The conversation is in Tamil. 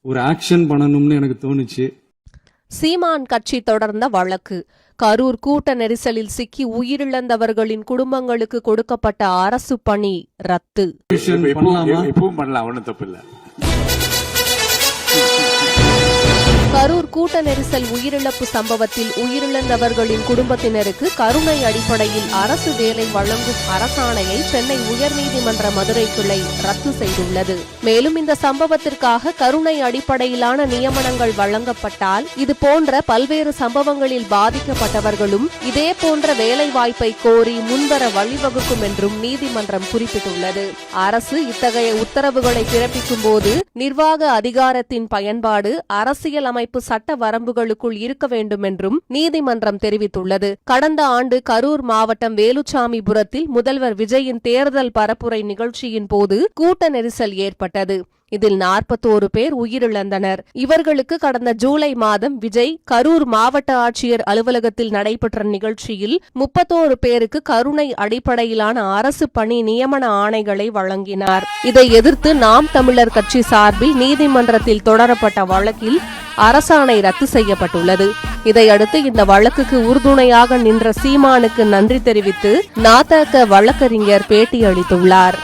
ஒரு ஆக்ஷன் பண்ணணும்னு எனக்கு தோணுச்சு. சீமான் கட்சி தொடர்ந்த வழக்கு. கரூர் கூட்ட நெரிசலில் சிக்கி உயிரிழந்தவர்களின் குடும்பங்களுக்கு கொடுக்கப்பட்ட அரசு பணி ரத்து. கரூர் கூட்ட நெரிசல் உயிரிழப்பு சம்பவத்தில் உயிரிழந்தவர்களின் குடும்பத்தினருக்கு கருணை அடிப்படையில் அரசு வேலை வழங்கும் அரசாணையை சென்னை உயர்நீதிமன்ற மதுரை கிளை ரத்து செய்துள்ளது. மேலும் இந்த சம்பவத்திற்காக கருணை அடிப்படையிலான நியமனங்கள் வழங்கப்பட்டால் இதுபோன்ற பல்வேறு சம்பவங்களில் பாதிக்கப்பட்டவர்களும் இதே போன்ற வேலை வாய்ப்பை கோரி முன்வர வழிவகுக்கும் என்றும் நீதிமன்றம் குறிப்பிட்டுள்ளது. அரசு இத்தகைய உத்தரவுகளை பிறப்பிக்கும் போது நிர்வாக அதிகாரத்தின் பயன்பாடு அரசியல் அமைப்பு சட்ட வரம்புகளுக்குள் இருக்க வேண்டும் என்றும் நீதிமன்றம் தெரிவித்துள்ளது. கடந்த ஆண்டு கரூர் மாவட்டம் வேலுச்சாமிபுரத்தில் முதல்வர் விஜயின் தேர்தல் பரப்புரை நிகழ்ச்சியின் போது கூட்ட நெரிசல் ஏற்பட்டது. இதில் 41 பேர் உயிரிழந்தனர். இவர்களுக்கு கடந்த ஜூலை மாதம் விஜய் கரூர் மாவட்ட ஆட்சியர் அலுவலகத்தில் நடைபெற்ற நிகழ்ச்சியில் 31 பேருக்கு கருணை அடிப்படையிலான அரசு பணி நியமன ஆணைகளை வழங்கினார். இதை எதிர்த்து நாம் தமிழர் கட்சி சார்பில் நீதிமன்றத்தில் தொடரப்பட்ட வழக்கில் அரசாணை ரத்து செய்யப்பட்டுள்ளது. இதையடுத்து இந்த வழக்குக்கு உறுதுணையாக நின்ற சீமானுக்கு நன்றி தெரிவித்து நாதக வழக்கறிஞர் பேட்டியளித்துள்ளார்.